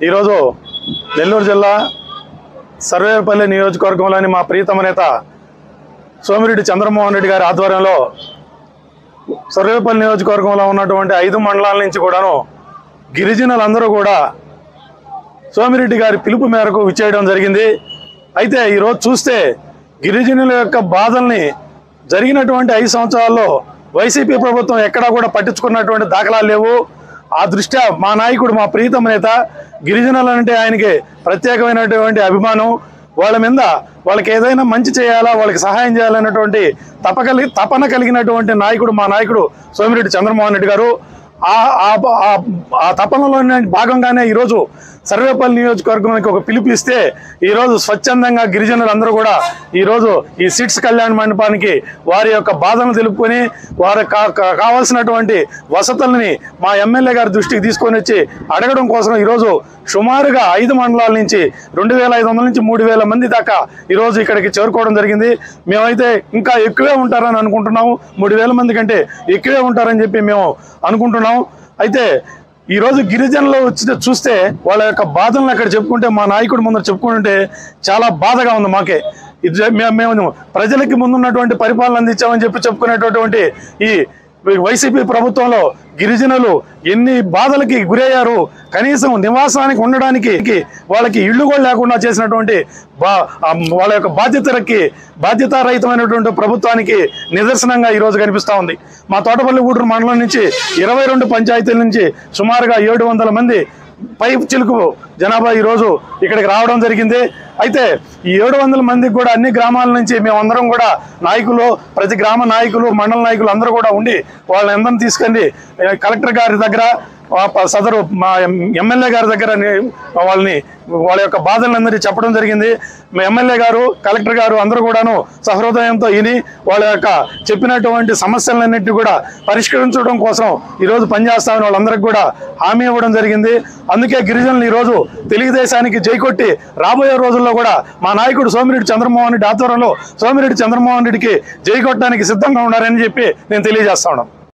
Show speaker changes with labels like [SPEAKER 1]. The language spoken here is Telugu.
[SPEAKER 1] ఈరోజు నెల్లూరు జిల్లా సర్వేపల్లి నియోజకవర్గంలోని మా ప్రియతమ నేత సోమిరెడ్డి చంద్రమోహన్ రెడ్డి గారి ఆధ్వర్యంలో సర్వేపల్లి నియోజకవర్గంలో ఉన్నటువంటి 5 మండలాల నుంచి కూడాను గిరిజనులందరూ కూడా సోమిరెడ్డి గారి పిలుపు మేరకు విచ్చేయడం జరిగింది. అయితే ఈరోజు చూస్తే గిరిజనుల యొక్క బాధల్ని జరిగినటువంటి 5 సంవత్సరాల్లో వైసీపీ ప్రభుత్వం ఎక్కడా కూడా పట్టించుకున్నటువంటి దాఖలాలు లేవు. ఆ దృష్ట్యా మా నాయకుడు, మా ప్రియతమ నేత, గిరిజనులంటే ఆయనకి ప్రత్యేకమైనటువంటి అభిమానం. వాళ్ళ మీద వాళ్ళకి ఏదైనా మంచి చేయాలా, వాళ్ళకి సహాయం చేయాలన్నటువంటి తపన కలిగినటువంటి నాయకుడు మా నాయకుడు సోమిరెడ్డి చంద్రమోహన్ రెడ్డి గారు. ఆ తపనలో భాగంగానే ఈరోజు సర్వేపల్లి నియోజకవర్గానికి ఒక పిలుపు ఇస్తే ఈరోజు స్వచ్ఛందంగా గిరిజనులందరూ కూడా ఈరోజు ఈ సిట్స్ కళ్యాణ మండపానికి వారి యొక్క బాధను తెలుపుకొని వారికి కావాల్సినటువంటి వసతులని మా ఎమ్మెల్యే గారి దృష్టికి తీసుకొని వచ్చి అడగడం కోసం ఈరోజు సుమారుగా 5 మండలాల నుంచి 2500 నుంచి 3000 మంది దాకా ఈరోజు ఇక్కడికి చేరుకోవడం జరిగింది. మేమైతే ఇంకా ఎక్కువే ఉంటారని అనుకుంటున్నాము. 3000 మంది కంటే ఎక్కువే ఉంటారని చెప్పి మేము అనుకుంటున్నాం. అయితే ఈరోజు గిరిజనులు వచ్చి చూస్తే వాళ్ళ యొక్క బాధలను అక్కడ చెప్పుకుంటే, మా నాయకుడు ముందు చెప్పుకుంటుంటే చాలా బాధగా ఉంది మాకే. మేము ప్రజలకి ముందున్నటువంటి పరిపాలన అందించామని చెప్పుకునేటటువంటి ఈ వైసీపీ ప్రభుత్వంలో గిరిజనులు ఎన్ని బాధలకి గురయ్యారు. కనీసం నివాసానికి ఉండడానికి వాళ్ళకి ఇళ్ళు కూడా లేకుండా చేసినటువంటి వాళ్ళ యొక్క బాధ్యతారహితమైనటువంటి ప్రభుత్వానికి నిదర్శనంగా ఈరోజు కనిపిస్తూ ఉంది. మా తోటపల్లి గూడూరు మండలం నుంచి 22 పంచాయతీల నుంచి సుమారుగా 700 మంది పై చిలుకు జనాభా ఈరోజు ఇక్కడికి రావడం జరిగింది. అయితే ఈ 700 మందికి కూడా అన్ని గ్రామాల నుంచి మేమందరం కూడా నాయకులు, ప్రతి గ్రామ నాయకులు, మండల నాయకులు అందరూ కూడా ఉండి వాళ్ళని అందరం తీసుకెళ్ళి కలెక్టర్ గారి దగ్గర, సదరు మా ఎమ్మెల్యే గారి దగ్గర వాళ్ళ యొక్క బాధలందరినీ చెప్పడం జరిగింది. మా ఎమ్మెల్యే గారు, కలెక్టర్ గారు అందరూ కూడాను సహృదయంతో విని వాళ్ళ యొక్క చెప్పినటువంటి సమస్యలన్నింటినీ కూడా పరిష్కరించడం కోసం ఈరోజు పనిచేస్తామని వాళ్ళందరికీ కూడా హామీ ఇవ్వడం జరిగింది. అందుకే గిరిజనులు ఈరోజు తెలుగుదేశానికి జైకొట్టి రాబోయే రోజుల్లో కూడా మా నాయకుడు సోమిరెడ్డి చంద్రమోహన్ రెడ్డి ఆధ్వర్యంలో సోమిరెడ్డి చంద్రమోహన్ రెడ్డికి జై కొట్టడానికి సిద్ధంగా ఉన్నారని చెప్పి నేను తెలియజేస్తా ఉన్నాను.